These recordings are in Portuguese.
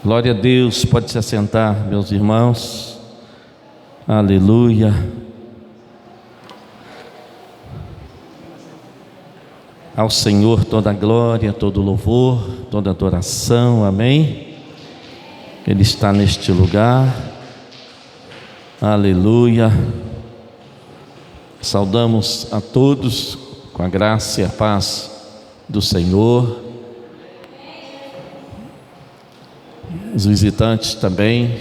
Glória a Deus, pode se assentar, meus irmãos. Aleluia. Ao Senhor toda a glória, todo o louvor, toda a adoração, amém? Ele está neste lugar, aleluia. Saudamos a todos com a graça e a paz do Senhor. Os visitantes também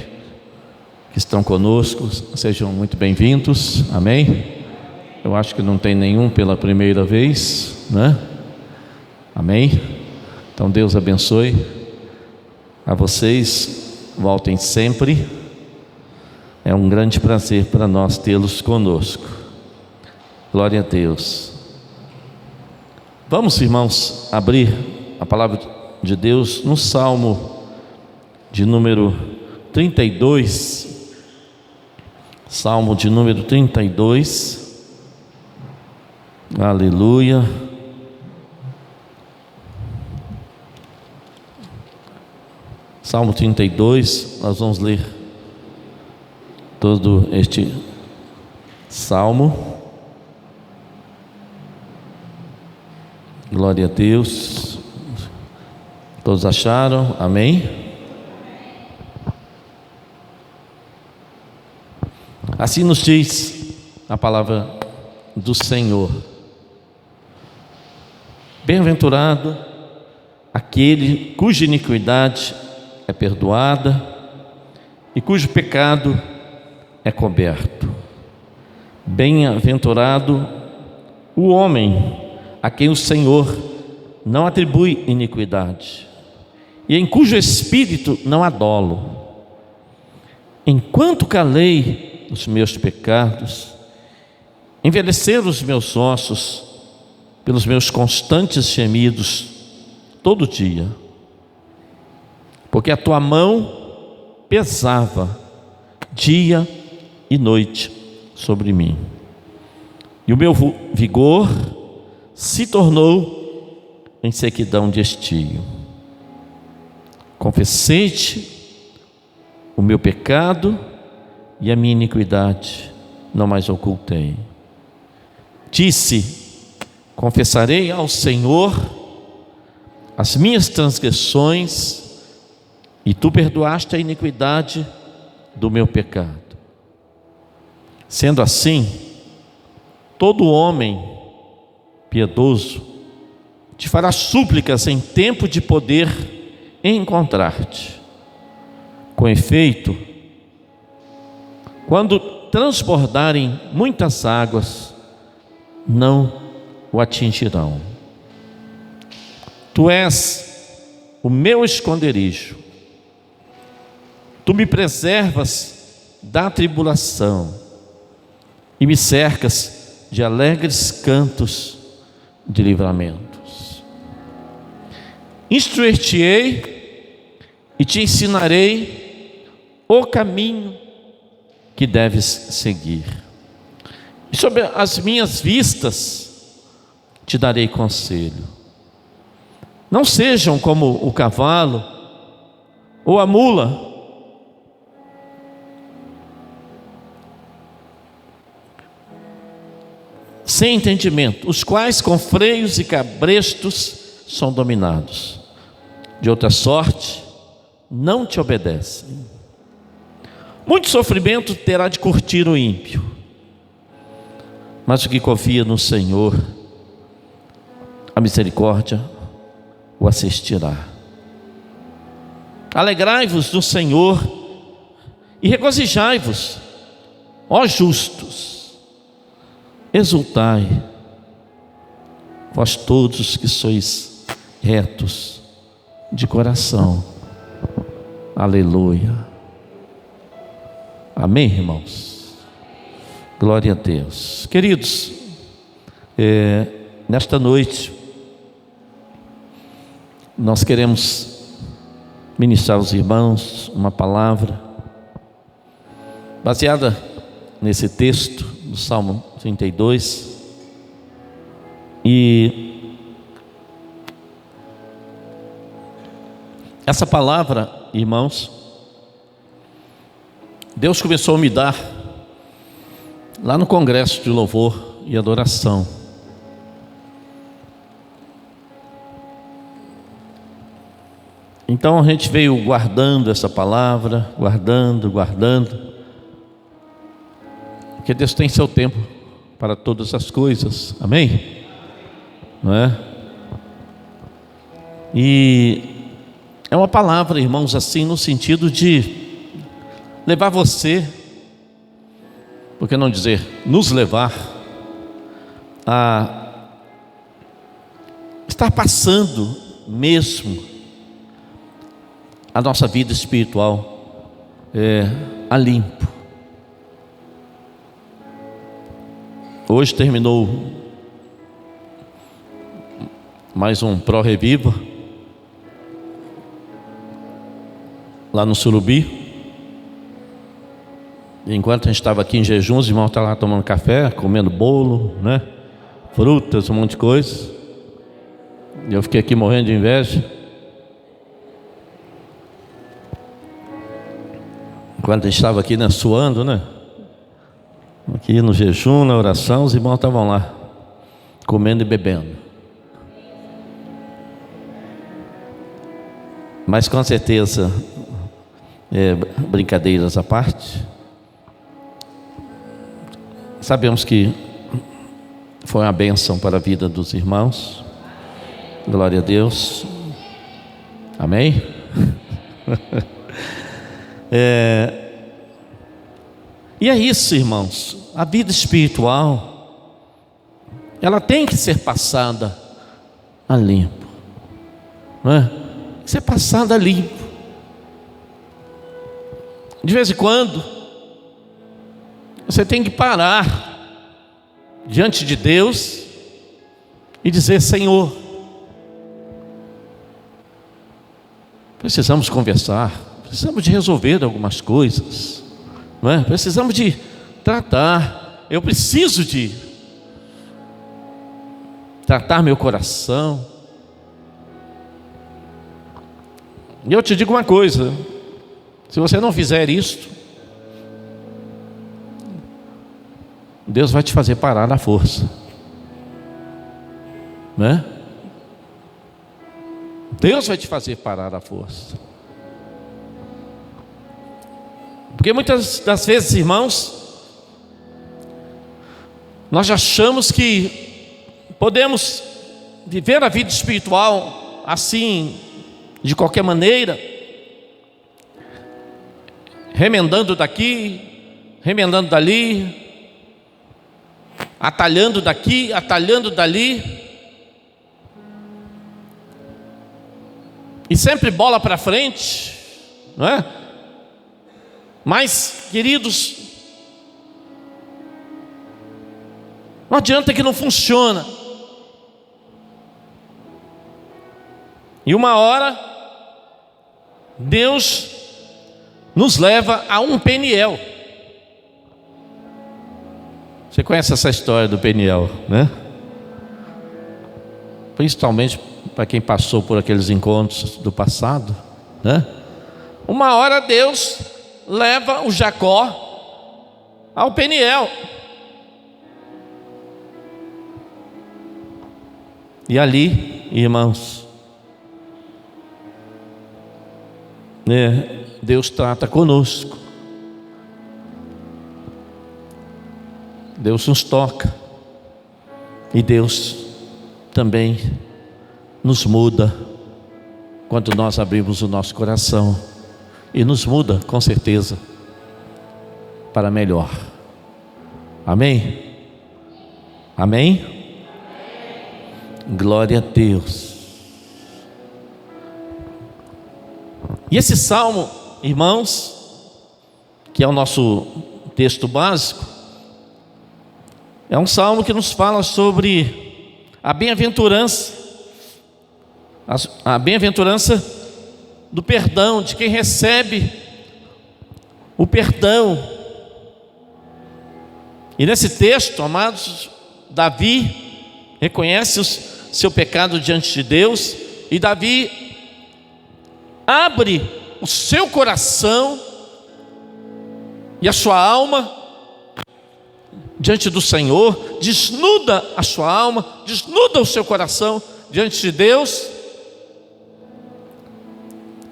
que estão conosco, sejam muito bem-vindos, amém? Eu acho que não tem nenhum pela primeira vez, né? Amém? Então Deus abençoe a vocês, voltem sempre, é um grande prazer para nós tê-los conosco, glória a Deus. Vamos, irmãos, abrir a palavra de Deus no Salmo de número 32, Salmo de número 32, aleluia. Salmo 32, nós vamos ler todo este salmo, glória a Deus. Todos acharam? Amém? Assim nos diz a palavra do Senhor: bem-aventurado aquele cuja iniquidade é perdoada e cujo pecado é coberto. Bem-aventurado o homem a quem o Senhor não atribui iniquidade e em cujo espírito não há dolo. Enquanto calei os meus pecados, envelheceram os meus ossos pelos meus constantes gemidos todo dia, porque a tua mão pesava dia e noite sobre mim, e o meu vigor se tornou em sequidão de estio. Confessei-te o meu pecado e a minha iniquidade não mais ocultei. Disse: confessarei ao Senhor as minhas transgressões, e tu perdoaste a iniquidade do meu pecado. Sendo assim, todo homem piedoso te fará súplicas em tempo de poder encontrar-te. Com efeito, quando transbordarem muitas águas, não o atingirão. Tu és o meu esconderijo, tu me preservas da tribulação e me cercas de alegres cantos de livramentos. Instruir-te-ei e te ensinarei o caminho que deves seguir, e sobre as minhas vistas te darei conselho. Não sejam como o cavalo ou a mula, sem entendimento, os quais com freios e cabrestos são dominados. De outra sorte, não te obedecem. Muito sofrimento terá de curtir o ímpio, mas o que confia no Senhor, a misericórdia o assistirá. Alegrai-vos no Senhor e regozijai-vos, ó justos, exultai, vós todos que sois retos de coração. Aleluia. Amém, irmãos? Glória a Deus. Queridos, nesta noite nós queremos ministrar aos irmãos uma palavra baseada nesse texto do Salmo 32, e essa palavra irmãos, Deus começou a me dar lá no congresso de louvor e adoração. Então a gente veio guardando essa palavra, guardando, porque Deus tem seu tempo para todas as coisas, amém? Não é? E é uma palavra, irmãos, assim, no sentido de levar você, por que não dizer, nos levar a estar passando mesmo a nossa vida espiritual a limpo. Hoje terminou mais um Pro Reviva lá no Surubi. Enquanto a gente estava aqui em jejum, os irmãos estavam lá tomando café, comendo bolo, né? Frutas, um monte de coisa. E eu fiquei aqui morrendo de inveja. Enquanto a gente estava aqui, né, suando, né? Aqui no jejum, na oração, os irmãos estavam lá, comendo e bebendo. Mas com certeza, brincadeiras à parte, sabemos que foi uma bênção para a vida dos irmãos. Glória a Deus. Amém? E é isso, irmãos. A vida espiritual, ela tem que ser passada a limpo, não é? Tem que ser passada a limpo. De vez em quando você tem que parar diante de Deus e dizer: Senhor, precisamos conversar, precisamos de resolver algumas coisas, não é? Precisamos de tratar. Eu preciso de tratar meu coração. E eu te digo uma coisa: se você não fizer isto, Deus vai te fazer parar na força, né? Deus vai te fazer parar na força. Porque muitas das vezes, irmãos, nós achamos que podemos viver a vida espiritual assim, de qualquer maneira, remendando daqui, remendando dali, atalhando daqui, atalhando dali, e sempre bola para frente, não é? Mas, queridos, não adianta que não funciona. E uma hora Deus nos leva a um Peniel. Você conhece essa história do Peniel, né? Principalmente para quem passou por aqueles encontros do passado, né? Uma hora Deus leva o Jacó ao Peniel. E ali, irmãos, Deus trata conosco. Deus nos toca. E Deus também nos muda quando nós abrimos o nosso coração. E nos muda, com certeza, para melhor. Amém? Amém? Glória a Deus. E esse salmo, irmãos, que é o nosso texto básico, é um salmo que nos fala sobre a bem-aventurança, a bem-aventurança do perdão, de quem recebe o perdão. E nesse texto, amados, Davi reconhece o seu pecado diante de Deus, e Davi abre o seu coração e a sua alma diante do Senhor, desnuda a sua alma, desnuda o seu coração diante de Deus,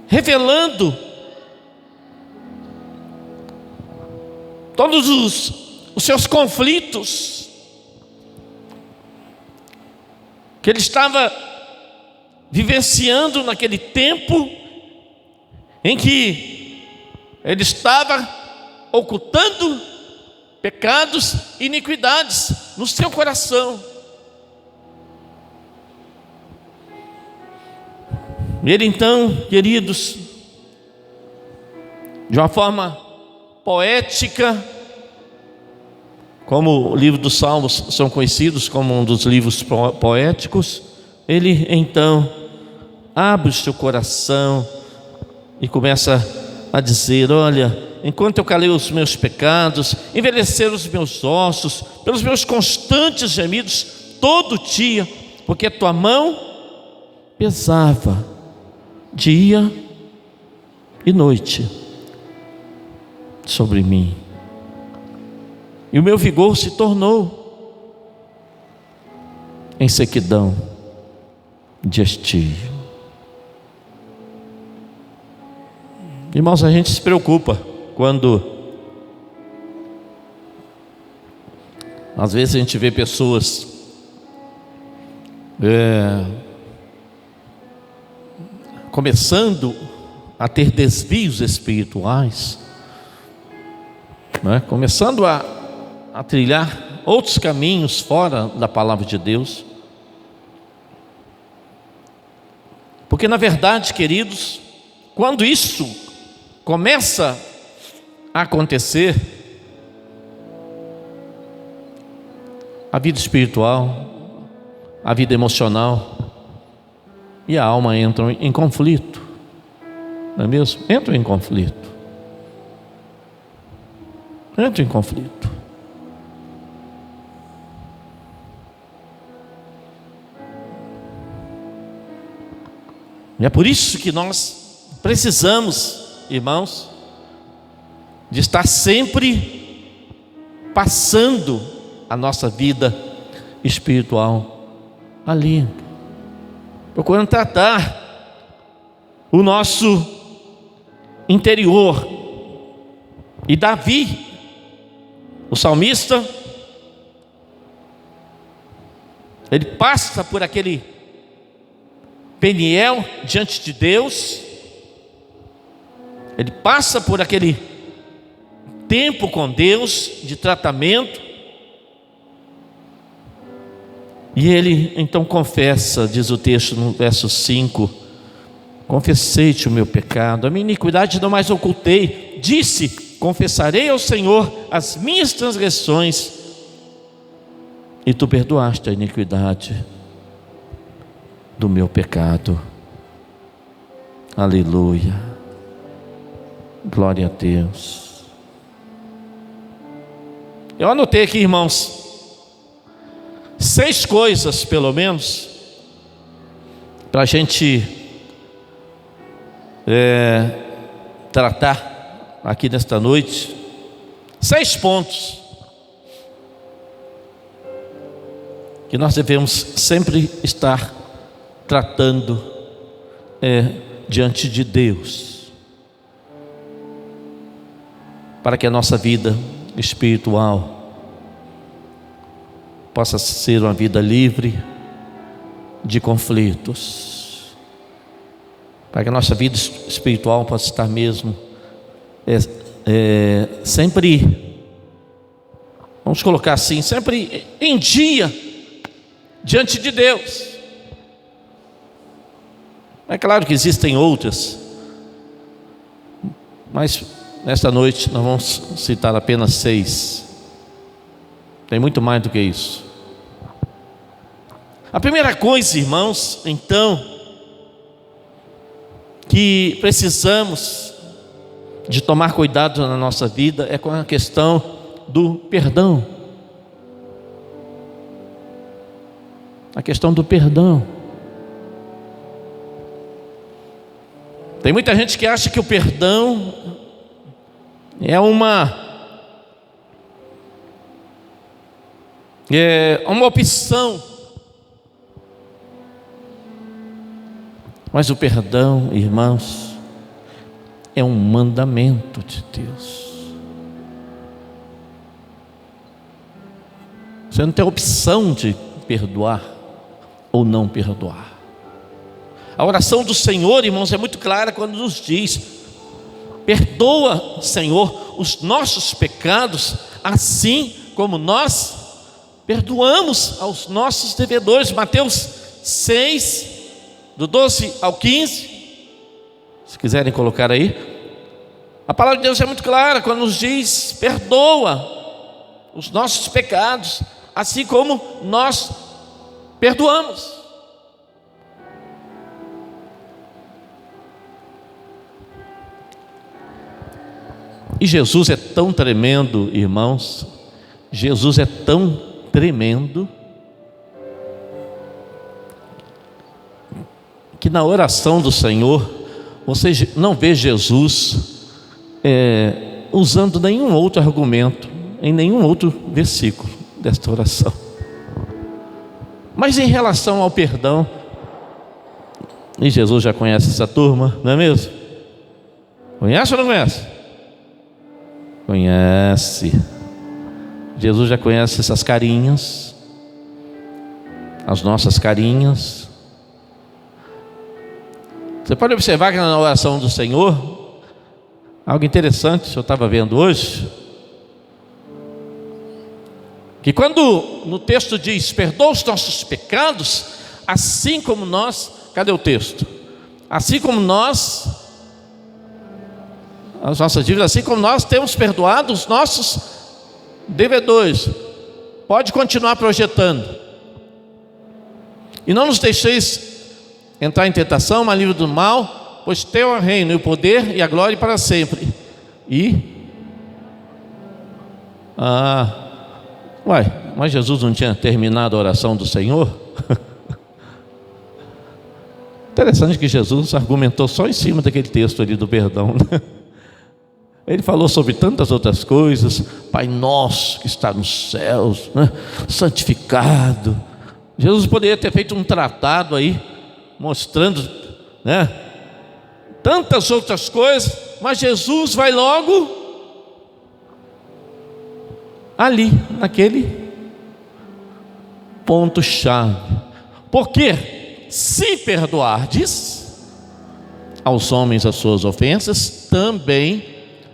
revelando todos os seus conflitos que ele estava vivenciando naquele tempo em que ele estava ocultando pecados e iniquidades no seu coração. E ele então, queridos, de uma forma poética, como o livro dos Salmos são conhecidos como um dos livros poéticos, ele então abre o seu coração e começa a dizer: olha, enquanto eu calei os meus pecados, envelheceram os meus ossos, pelos meus constantes gemidos todo dia, porque a tua mão pesava dia e noite sobre mim, e o meu vigor se tornou em sequidão de estio. Irmãos, a gente se preocupa quando às vezes a gente vê pessoas começando a ter desvios espirituais, né? Começando a trilhar outros caminhos fora da palavra de Deus. Porque na verdade, queridos, quando isso começa a acontecer, a vida espiritual, a vida emocional e a alma entram em conflito, não é mesmo? Entram em conflito. Entram em conflito. E é por isso que nós precisamos, irmãos, de estar sempre passando a nossa vida espiritual a limpo, procurando tratar o nosso interior. E Davi, o salmista, ele passa por aquele Peniel diante de Deus, ele passa por aquele tempo com Deus de tratamento, e ele então confessa, diz o texto no verso 5: confessei-te o meu pecado, a minha iniquidade não mais ocultei, disse: confessarei ao Senhor as minhas transgressões, e tu perdoaste a iniquidade do meu pecado. Aleluia, glória a Deus. Eu anotei aqui, irmãos, 6 coisas pelo menos para a gente tratar aqui nesta noite. 6 pontos que nós devemos sempre estar tratando diante de Deus, para que a nossa vida espiritual possa ser uma vida livre de conflitos, para que a nossa vida espiritual possa estar mesmo sempre, vamos colocar assim, sempre em dia diante de Deus. É claro que existem outras, mas nesta noite nós vamos citar apenas 6. Tem muito mais do que isso. A primeira coisa, irmãos, então, que precisamos de tomar cuidado na nossa vida é com a questão do perdão. A questão do perdão. Tem muita gente que acha que o perdão é uma opção. Mas o perdão, irmãos, é um mandamento de Deus. Você não tem opção de perdoar ou não perdoar. A oração do Senhor, irmãos, é muito clara quando nos diz: perdoa, Senhor, os nossos pecados, assim como nós perdoamos aos nossos devedores. Mateus 6, do 12 ao 15, se quiserem colocar aí. A palavra de Deus é muito clara quando nos diz: perdoa os nossos pecados, assim como nós perdoamos. E Jesus é tão tremendo, irmãos, Jesus é tão tremendo, que na oração do Senhor, você não vê Jesus usando nenhum outro argumento, em nenhum outro versículo desta oração. Mas em relação ao perdão, e Jesus já conhece essa turma, não é mesmo? Conhece ou não conhece? Conhece. Jesus já conhece essas carinhas, as nossas carinhas. Você pode observar que na oração do Senhor, algo interessante, eu estava vendo hoje, que quando no texto diz: perdoa os nossos pecados, assim como nós, cadê o texto? Assim como nós, as nossas dívidas, assim como nós temos perdoado os nossos devedores. Pode continuar projetando. E não nos deixeis entrar em tentação, mas livre do mal, pois teu é o reino, e o poder e a glória para sempre. Mas Jesus não tinha terminado a oração do Senhor? Interessante que Jesus argumentou só em cima daquele texto ali do perdão, né? Ele falou sobre tantas outras coisas. Pai nosso que está nos céus, né? Santificado. Jesus poderia ter feito um tratado aí, mostrando, né, tantas outras coisas, mas Jesus vai logo ali, naquele ponto-chave. Porque se perdoardes aos homens as suas ofensas, também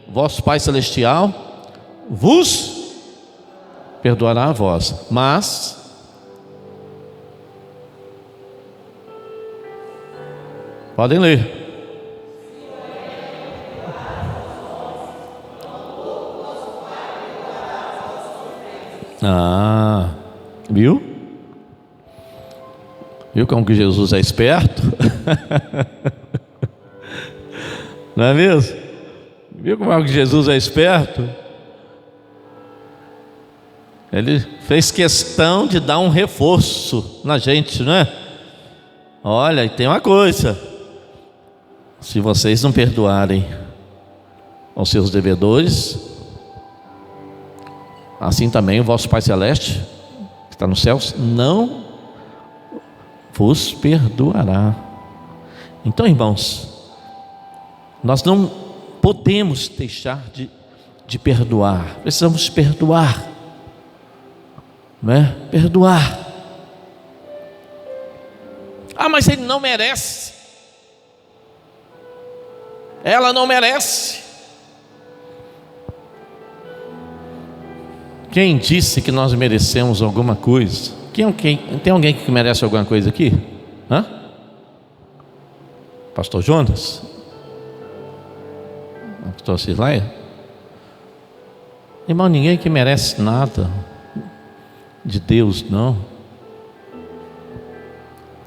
vosso Pai Celestial vos perdoará a vós. Mas podem ler. Viu? Viu como que Jesus é esperto? Não é mesmo? Viu como é que Jesus é esperto? Ele fez questão de dar um reforço na gente, não é? Olha, e tem uma coisa: se vocês não perdoarem aos seus devedores, assim também o vosso Pai Celeste, que está nos céus, não vos perdoará. Então, irmãos, nós não podemos deixar de perdoar. Precisamos perdoar, não é? Perdoar. Mas ele não merece, ela não merece. Quem disse que nós merecemos alguma coisa? Tem alguém que merece alguma coisa aqui? Pastor Jonas? Pastor Cislaia? Irmão, ninguém que merece nada de Deus, não.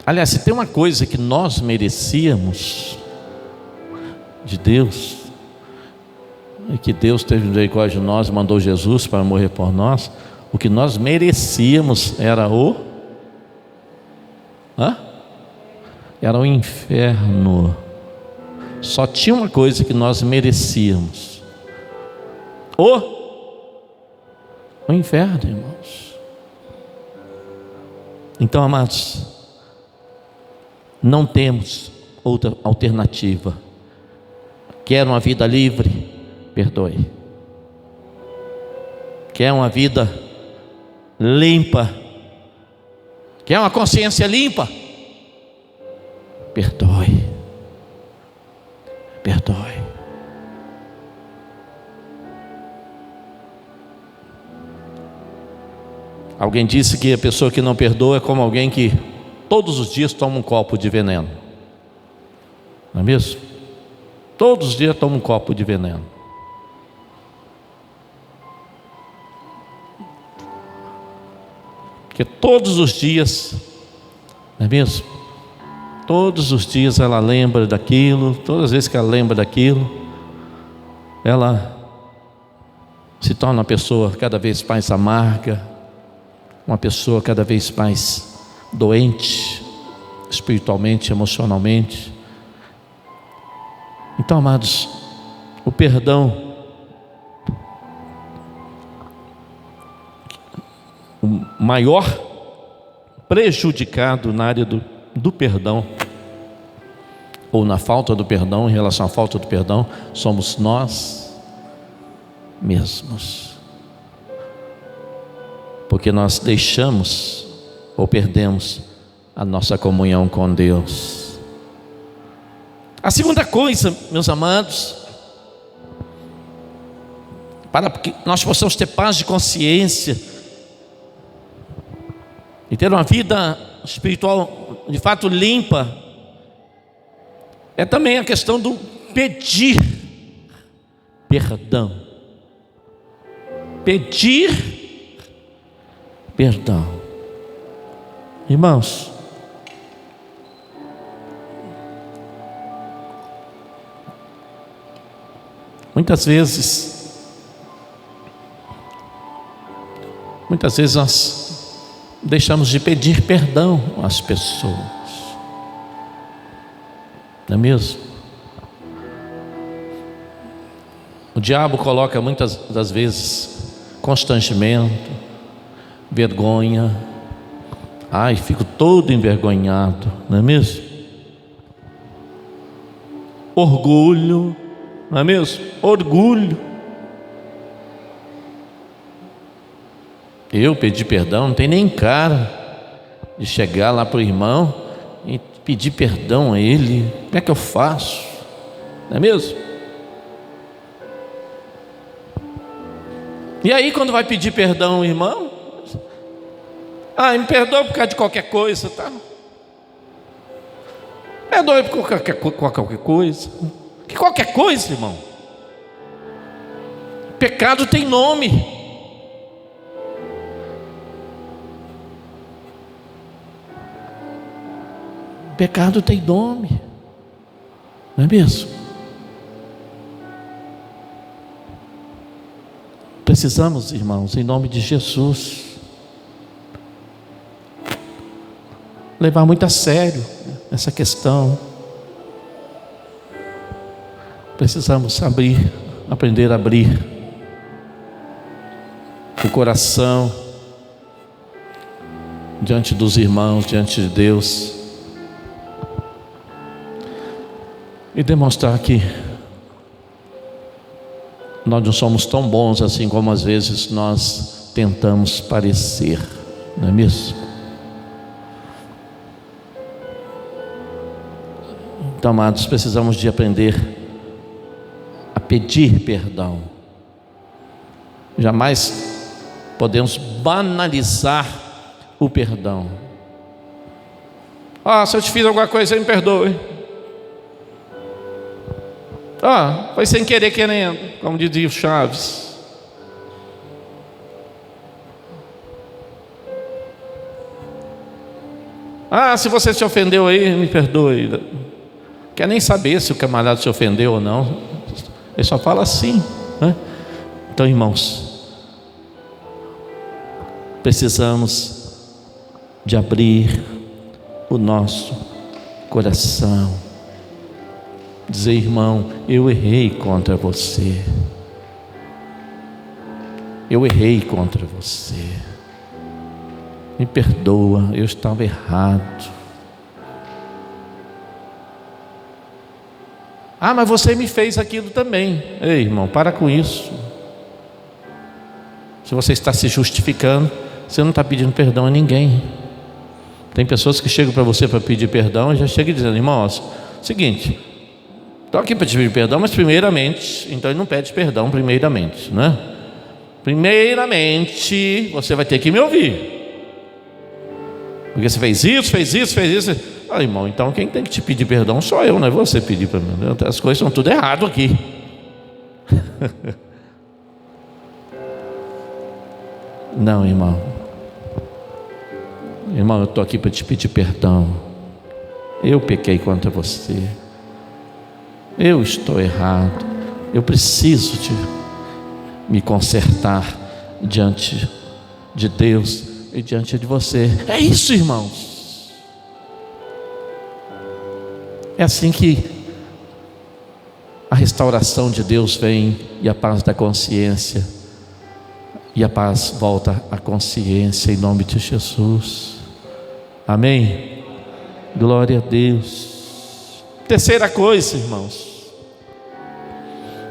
Aliás, se tem uma coisa que nós merecíamos de Deus, é que Deus teve misericórdia de nós, mandou Jesus para morrer por nós. O que nós merecíamos era era o inferno. só tinha uma coisa que nós merecíamos: o inferno, irmãos. Então, amados, não temos outra alternativa. Quer uma vida livre? Perdoe. Quer uma vida limpa? Quer uma consciência limpa? Perdoe. Perdoe. Alguém disse que a pessoa que não perdoa é como alguém que todos os dias toma um copo de veneno. Não é mesmo? Todos os dias toma um copo de veneno. Porque todos os dias, não é mesmo? Todos os dias ela lembra daquilo, todas as vezes que ela lembra daquilo, ela se torna uma pessoa cada vez mais amarga, uma pessoa cada vez mais doente, espiritualmente, emocionalmente. Então, amados, o perdão, o maior prejudicado na área do perdão, ou na falta do perdão, em relação à falta do perdão, somos nós mesmos. Porque nós deixamos ou perdemos a nossa comunhão com Deus. A segunda coisa, meus amados, para que nós possamos ter paz de consciência e ter uma vida espiritual de fato limpa, é também a questão do pedir perdão. Pedir perdão. Irmãos, muitas vezes nós deixamos de pedir perdão às pessoas, não é mesmo? O diabo coloca muitas das vezes constrangimento, vergonha. Ai, fico todo envergonhado, não é mesmo? Orgulho, não é mesmo? Orgulho. Eu pedir perdão, não tem nem cara de chegar lá para o irmão e pedir perdão a ele. Como é que eu faço? Não é mesmo? E aí, quando vai pedir perdão ao irmão, me perdoa por causa de qualquer coisa, tá? Perdoe por qualquer coisa. Que qualquer coisa, irmão? Pecado tem nome. Pecado tem nome, não é mesmo? Precisamos, irmãos, em nome de Jesus, levar muito a sério essa questão. Precisamos aprender a abrir o coração diante dos irmãos, diante de Deus, e demonstrar que nós não somos tão bons assim como às vezes nós tentamos parecer, não é mesmo? Então, amados, precisamos de aprender a pedir perdão. Jamais podemos banalizar o perdão. Se eu te fiz alguma coisa, me perdoe. Foi sem querer querendo, como dizia o Chaves. Se você se ofendeu aí, me perdoe. Quer nem saber se o camarada se ofendeu ou não. Ele só fala assim, né? Então, irmãos, precisamos de abrir o nosso coração dizer: irmão, eu errei contra você. Eu errei contra você. Me perdoa, eu estava errado. Ah, mas você me fez aquilo também. Ei, irmão, para com isso. Se você está se justificando, você não está pedindo perdão a ninguém. Tem pessoas que chegam para você para pedir perdão e já chegam dizendo: irmão, seguinte, estou aqui para te pedir perdão, mas primeiramente, então ele não pede perdão primeiramente, né? Primeiramente, você vai ter que me ouvir. Porque você fez isso. Ah, irmão, então quem tem que te pedir perdão sou eu, não é você pedir para mim. As coisas estão tudo errado aqui. Não, irmão. Irmão, eu estou aqui para te pedir perdão. Eu pequei contra você. Eu estou errado. Eu preciso me consertar diante de Deus e diante de você. É isso, irmãos. É assim que a restauração de Deus vem, e a paz da consciência, e a paz volta à consciência, em nome de Jesus. Amém? Glória a Deus. Terceira coisa, irmãos: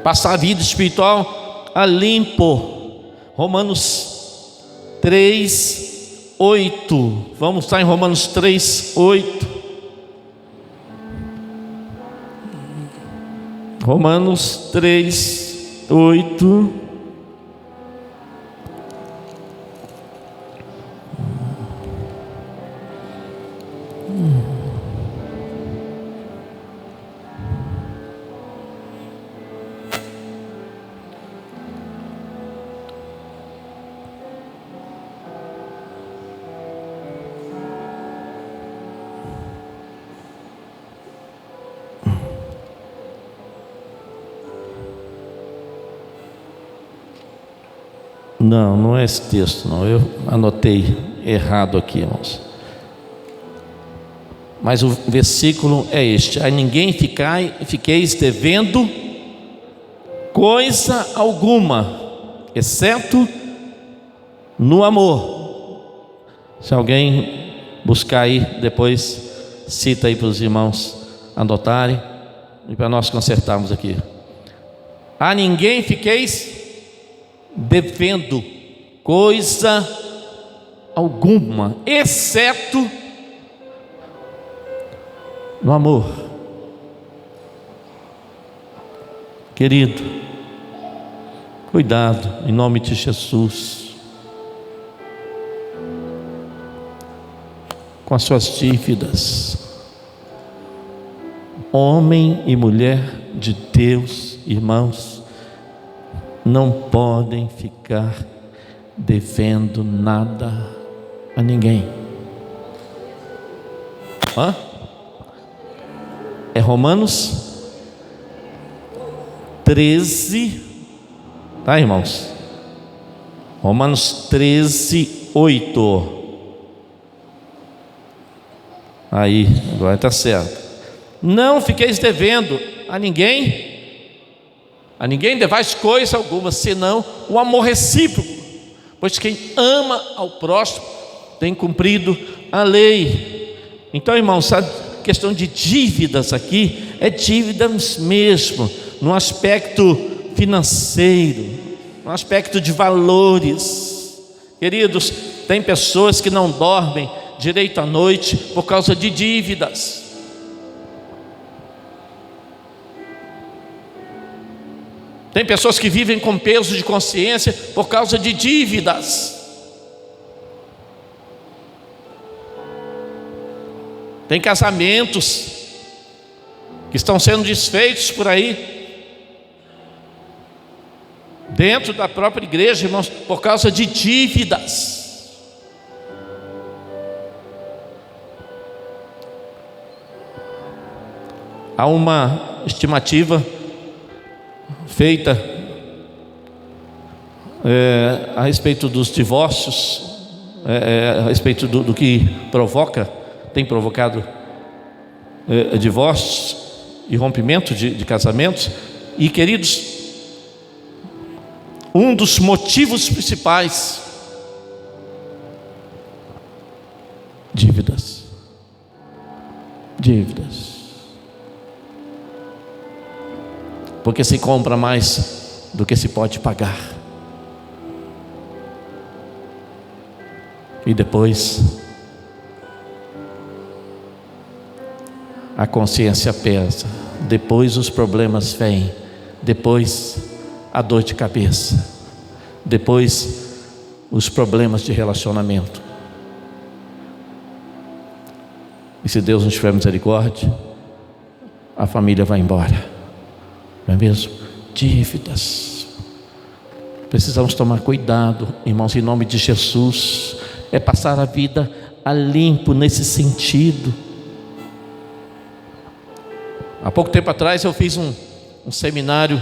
passar a vida espiritual a limpo. Romanos 3:8. Vamos estar em Romanos 3:8. Romanos 3:8. Não é esse texto, não. Eu anotei errado aqui, irmãos. Mas o versículo é este: a ninguém fiqueis devendo coisa alguma, exceto no amor. Se alguém buscar aí, depois cita aí para os irmãos anotarem e para nós consertarmos aqui. A ninguém fiqueis devendo coisa alguma, exceto no amor. Querido, cuidado, em nome de Jesus, com as suas dívidas. Homem e mulher de Deus, irmãos, não podem ficar devendo nada a ninguém. É Romanos 13, tá, irmãos? Romanos 13:8. Aí, agora está certo. Não fiqueis devendo a ninguém devais coisa alguma, senão o amor recíproco, pois quem ama ao próximo tem cumprido a lei. Então, irmãos, a questão de dívidas aqui é dívidas mesmo, no aspecto financeiro, no aspecto de valores. Queridos, tem pessoas que não dormem direito à noite por causa de dívidas. Tem pessoas que vivem com peso de consciência por causa de dívidas. Tem casamentos que estão sendo desfeitos por aí, dentro da própria igreja, irmãos, por causa de dívidas. Há uma estimativa feita a respeito dos divórcios, a respeito do que tem provocado divórcios, e rompimento de casamentos. E queridos, um dos motivos principais: dívidas. Porque se compra mais do que se pode pagar. E depois a consciência pesa, depois os problemas vêm, depois a dor de cabeça, depois os problemas de relacionamento. E se Deus não tiver misericórdia, a família vai embora, não é mesmo? Dívidas. Precisamos tomar cuidado, irmãos, em nome de Jesus. É passar a vida a limpo nesse sentido. Há pouco tempo atrás eu fiz um seminário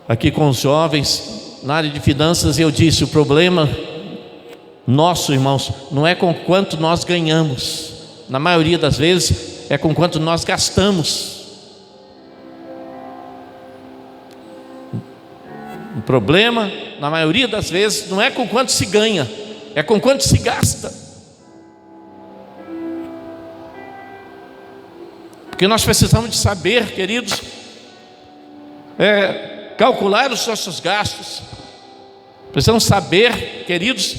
aqui com os jovens na área de finanças, e eu disse: o problema nosso, irmãos, não é com quanto nós ganhamos, na maioria das vezes é com quanto nós gastamos. O problema, na maioria das vezes, não é com quanto se ganha, é com quanto se gasta. Porque nós precisamos de saber, queridos, calcular os nossos gastos. Precisamos saber, queridos,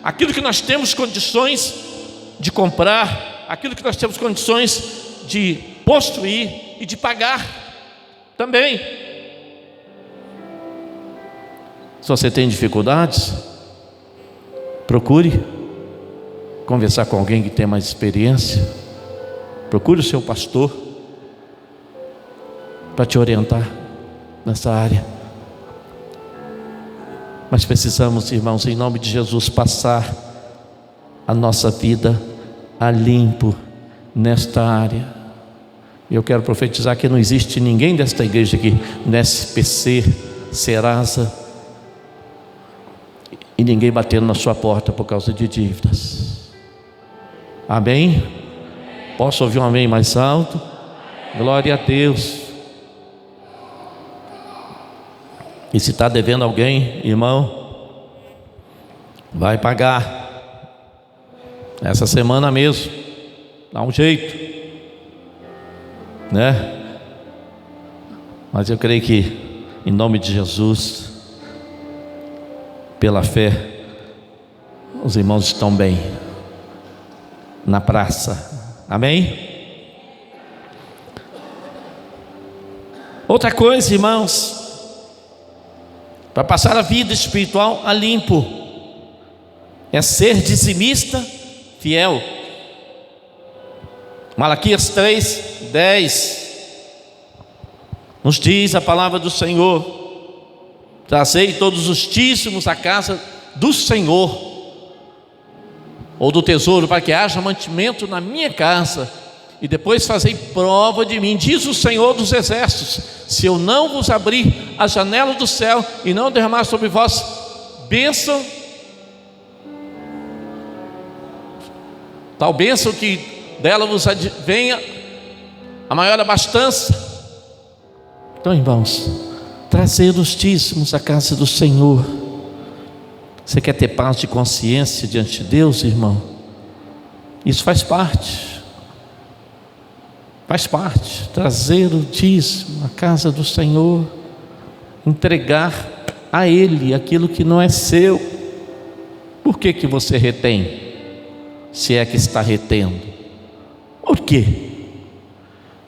aquilo que nós temos condições de comprar, aquilo que nós temos condições de possuir e de pagar também. Se você tem dificuldades, procure conversar com alguém que tem mais experiência. Procure o seu pastor para te orientar nessa área. Mas precisamos, irmãos, em nome de Jesus, passar a nossa vida a limpo nesta área. Eu quero profetizar que não existe ninguém desta igreja aqui, no SPC, Serasa, e ninguém batendo na sua porta por causa de dívidas. Amém? Posso ouvir um amém mais alto? Glória a Deus. E se está devendo alguém, irmão, vai pagar essa semana mesmo. Dá um jeito, né? Mas eu creio que, em nome de Jesus, pela fé, os irmãos estão bem na praça. Amém? Outra coisa, irmãos, para passar a vida espiritual a limpo, é ser dizimista fiel. Malaquias 3:10 nos diz a palavra do Senhor: trazei todos os dízimos à casa do Senhor, ou do tesouro, para que haja mantimento na minha casa, e depois fazei prova de mim, diz o Senhor dos exércitos, se eu não vos abrir a janela do céu e não derramar sobre vós bênção, tal bênção que dela vos advenha a maior abastança. Então, irmãos, trazer os dízimos à casa do Senhor. Você quer ter paz de consciência diante de Deus, irmão? Isso faz parte. Faz parte. Trazer o dízimo à casa do Senhor. Entregar a Ele aquilo que não é seu. Por que que você retém? Se é que está retendo. Por quê?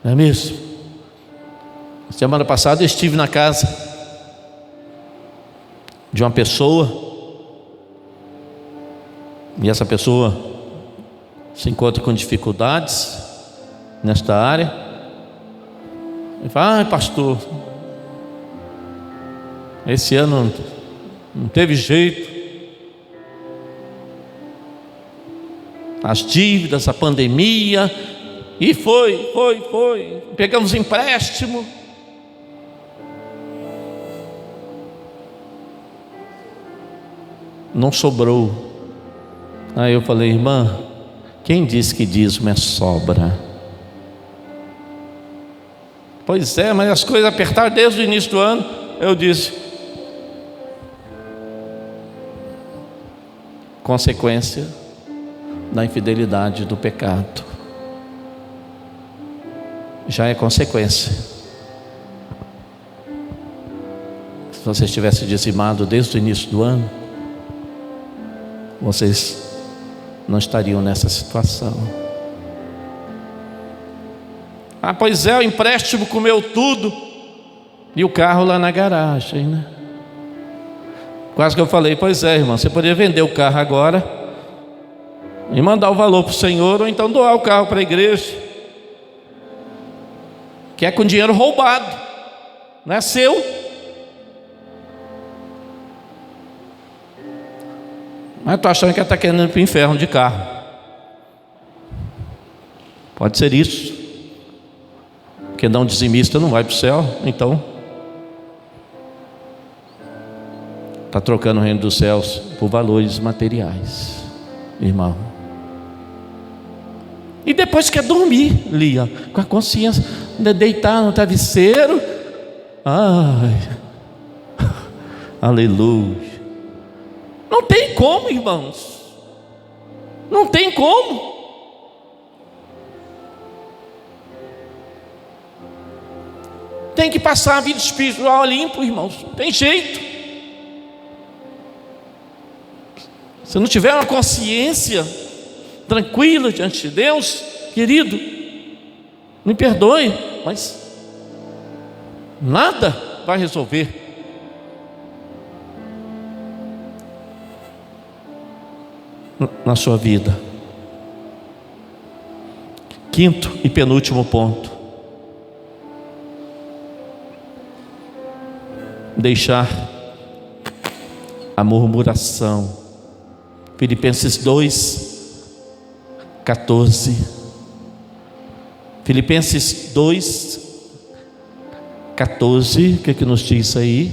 Não é mesmo? Semana passada eu estive na casa de uma pessoa, e essa pessoa se encontra com dificuldades nesta área. Ele fala: ai, pastor, esse ano não teve jeito, as dívidas, a pandemia, e foi, pegamos empréstimo. Não sobrou. Aí eu falei: irmã, quem disse que dízimo é sobra? Pois é, mas as coisas apertaram desde o início do ano. Eu disse: consequência da infidelidade, do pecado. Já é consequência. Se vocês tivessem dizimado desde o início do ano, vocês não estariam nessa situação. Ah, pois é, o empréstimo comeu tudo. E o carro lá na garagem, né? Quase que eu falei: pois é, irmão, você poderia vender o carro agora e mandar o valor para o Senhor, ou então doar o carro para a igreja, que é com dinheiro roubado, não é seu. Mas estou achando que ela está querendo ir para o inferno de carro. Pode ser isso, porque não dizimista não vai para o céu. Então está trocando o reino dos céus por valores materiais, irmão. E depois quer dormir, Lia, com a consciência, deitar no travesseiro. Ai, aleluia. Não tem como, irmãos. Não tem como. Tem que passar a vida espiritual limpo, irmãos. Não tem jeito. Se não tiver uma consciência tranquila diante de Deus, querido, me perdoe, mas nada vai resolver. Na sua vida. Quinto e penúltimo ponto: deixar a murmuração. Filipenses 2:14. Filipenses 2:14. O que é que nos diz aí?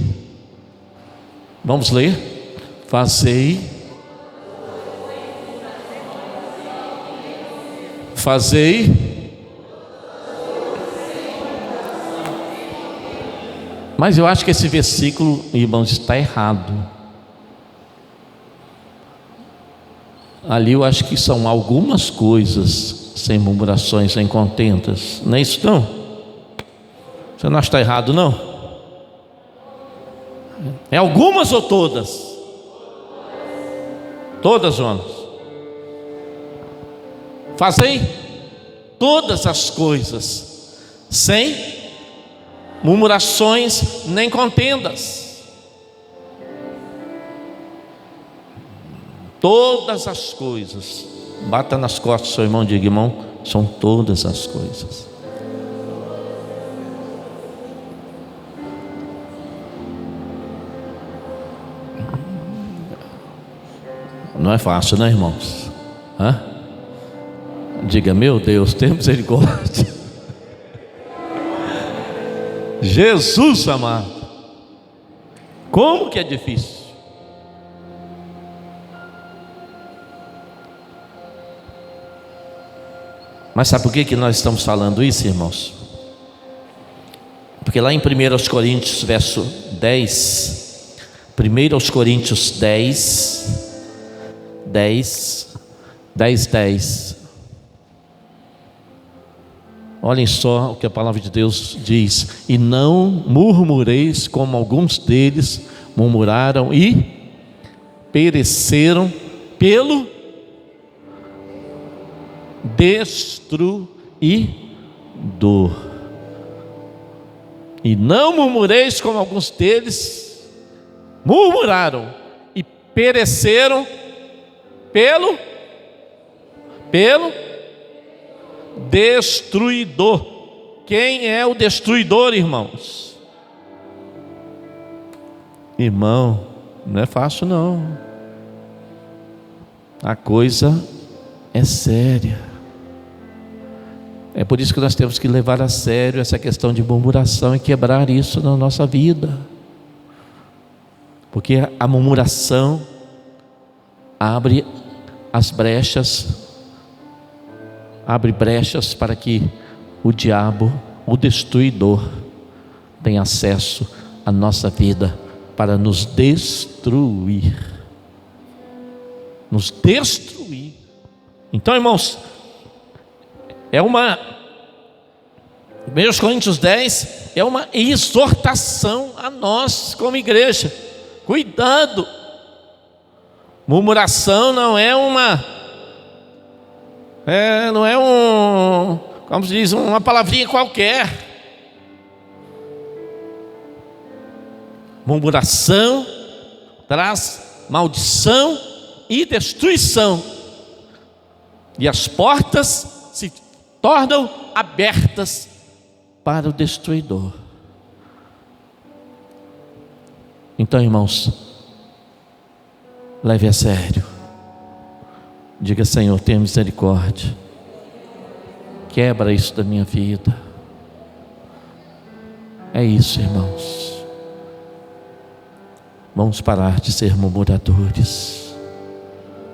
Vamos ler. Fazei Mas eu acho que esse versículo, irmãos, está errado. Ali eu acho que são algumas coisas, sem murmurações, sem contendas. Não é isso não? Você não acha que está errado não? É algumas ou todas? Todas, Jonas. Fazei todas as coisas sem murmurações nem contendas. Todas as coisas. Bata nas costas do seu irmão e diga: irmão, são todas as coisas. Não é fácil, né, irmãos? Diga: meu Deus, tem misericórdia. Jesus amado, como que é difícil. Mas sabe por que nós estamos falando isso, irmãos? Porque lá em 1 Coríntios verso 10, 1 Coríntios 10, olhem só o que a palavra de Deus diz: e não murmureis como alguns deles murmuraram e pereceram pelo destruidor. E não murmureis como alguns deles murmuraram e pereceram pelo destruidor. Quem é o destruidor, irmãos? Irmão, não é fácil não. A coisa é séria. É por isso que nós temos que levar a sério essa questão de murmuração e quebrar isso na nossa vida. Porque a murmuração abre brechas para que o diabo o destruidor tem acesso à nossa vida para nos destruir. Nos destruir. Então, irmãos, 1 Coríntios 10 é uma exortação a nós como igreja. Cuidado. Murmuração não é como se diz, uma palavrinha qualquer. Murmuração traz maldição e destruição, e as portas se tornam abertas para o destruidor. Então, irmãos, leve a sério. Diga: Senhor, tenha misericórdia, quebra isso da minha vida. É isso, irmãos. Vamos parar de ser murmuradores.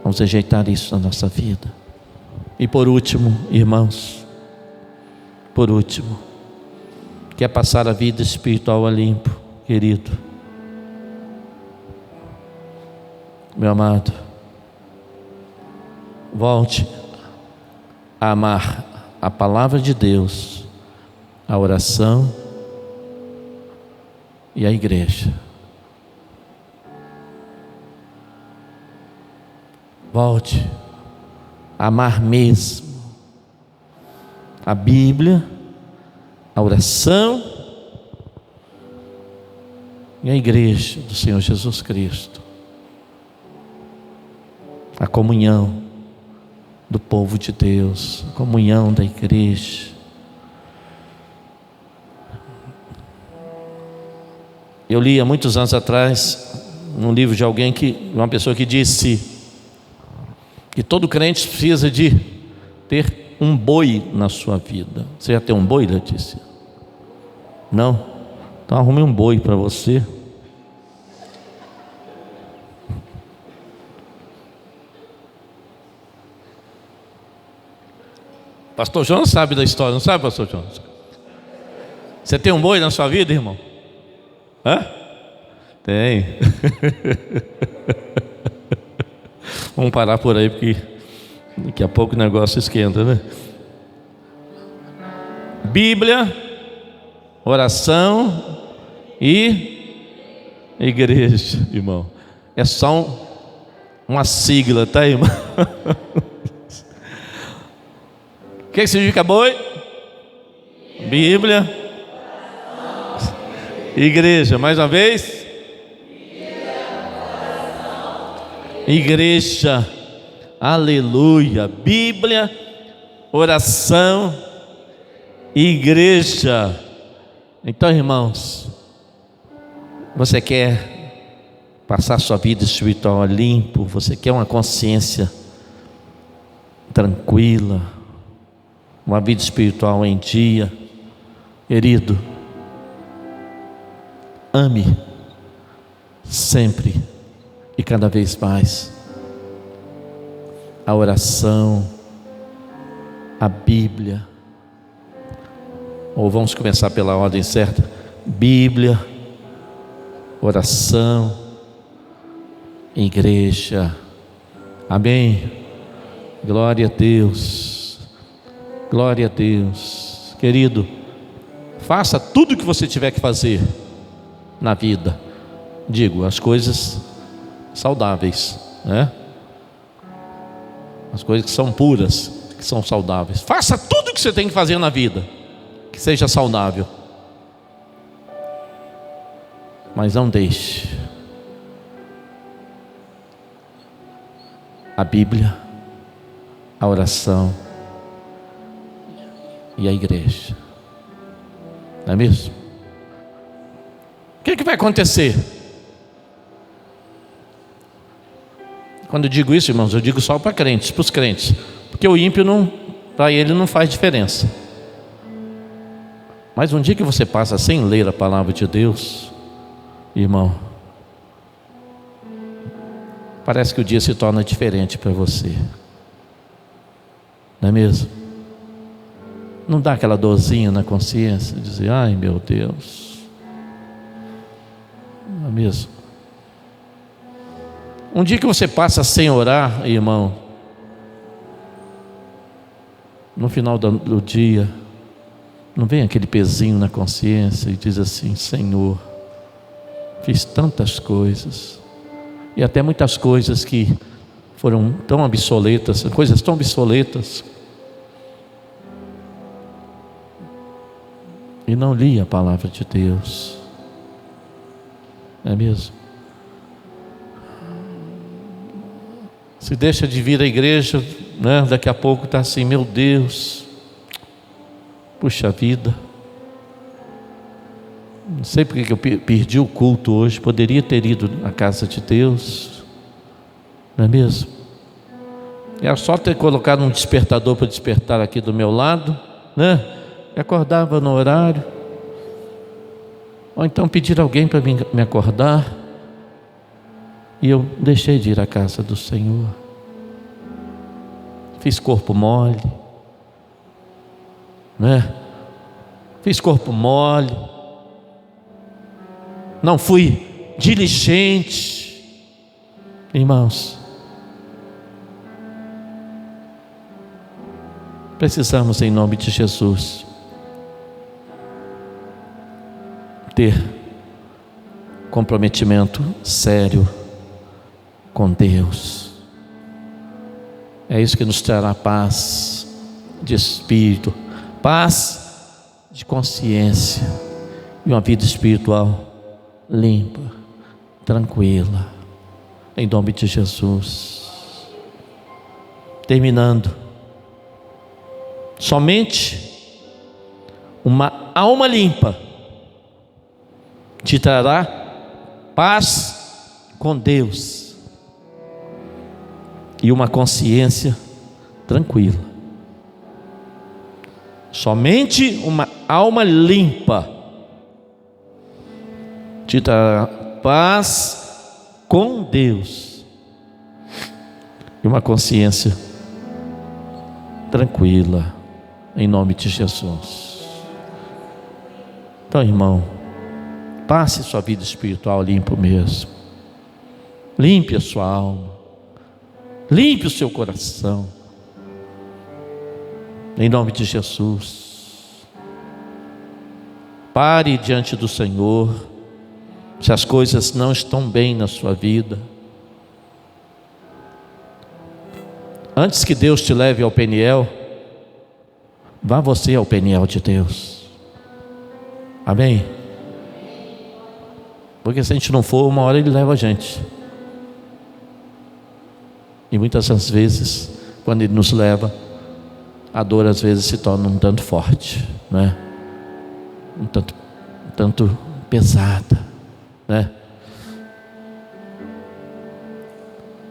Vamos ajeitar isso na nossa vida. E por último, irmãos, quer passar a vida espiritual a limpo, querido, meu amado, volte a amar a palavra de Deus, a oração e a igreja. Volte a amar mesmo a Bíblia, a oração e a igreja do Senhor Jesus Cristo, a comunhão do povo de Deus, a comunhão da igreja. Eu li há muitos anos atrás num livro de uma pessoa que disse que todo crente precisa de ter um boi na sua vida. Você já tem um boi, Letícia? Não? Então arrume um boi para você. Pastor João sabe da história, não sabe, pastor João? Você tem um boi na sua vida, irmão? Hã? Tem. Vamos parar por aí, porque daqui a pouco o negócio esquenta, né? Bíblia, oração e igreja, irmão. É só uma sigla, tá, irmão? O que significa boi? Bíblia, igreja, mais uma vez. Igreja, aleluia. Bíblia, oração, igreja. Então, irmãos, você quer passar sua vida espiritual limpo? Você quer uma consciência tranquila, uma vida espiritual em dia? Querido, ame sempre e cada vez mais a oração, a Bíblia. Ou vamos começar pela ordem certa: Bíblia, oração, igreja. Amém? Glória a Deus, glória a Deus. Querido, faça tudo o que você tiver que fazer na vida. Digo, as coisas saudáveis, né? As coisas que são puras, que são saudáveis. Faça tudo o que você tem que fazer na vida que seja saudável, mas não deixe a Bíblia, a oração e a igreja. Não é mesmo? O que vai acontecer? Quando eu digo isso, irmãos, eu digo só para crentes, para os crentes, porque o ímpio para ele não faz diferença. Mas um dia que você passa sem ler a palavra de Deus, irmão, parece que o dia se torna diferente para você, não é mesmo? Não dá aquela dorzinha na consciência, de dizer, ai meu Deus, não é mesmo? Um dia que você passa sem orar, irmão, no final do dia, não vem aquele pezinho na consciência e diz assim, Senhor, fiz tantas coisas, e até muitas coisas que foram tão obsoletas, coisas tão obsoletas, e não li a palavra de Deus, não é mesmo? Se deixa de vir à igreja, né? Daqui a pouco está assim, meu Deus, puxa vida, não sei porque que eu perdi o culto hoje, poderia ter ido à casa de Deus, não é mesmo? Era só ter colocado um despertador para despertar aqui do meu lado, né? E acordava no horário, ou então pedir alguém para me acordar, e eu deixei de ir à casa do Senhor. Fiz corpo mole, né? Fiz corpo mole, não fui diligente, irmãos. Precisamos, em nome de Jesus, ter comprometimento sério com Deus. É isso que nos trará paz de espírito, paz de consciência e uma vida espiritual limpa, tranquila, em nome de Jesus. Terminando, somente uma alma limpa te trará paz com Deus e uma consciência tranquila. Somente uma alma limpa te trará paz com Deus e uma consciência tranquila, em nome de Jesus. Então, irmão, passe sua vida espiritual limpo mesmo. Limpe a sua alma, limpe o seu coração, em nome de Jesus. Pare diante do Senhor, se as coisas não estão bem na sua vida. Antes que Deus te leve ao Peniel, vá você ao Peniel de Deus. Amém? Porque se a gente não for, uma hora Ele leva a gente. E muitas das vezes, quando Ele nos leva, a dor às vezes se torna um tanto forte, né? Um tanto pesada, né?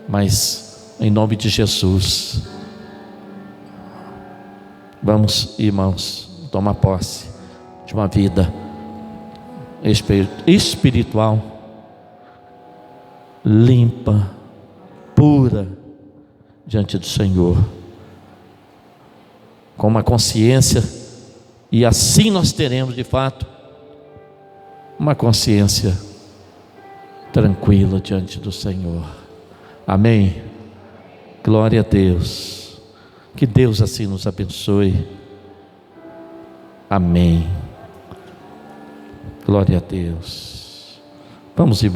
Mas em nome de Jesus, vamos, irmãos, tomar posse de uma vida espiritual limpa, pura diante do Senhor, com uma consciência, e assim nós teremos de fato uma consciência tranquila diante do Senhor. Amém? Glória a Deus. Que Deus assim nos abençoe. Amém. Glória a Deus. Vamos, irmãos.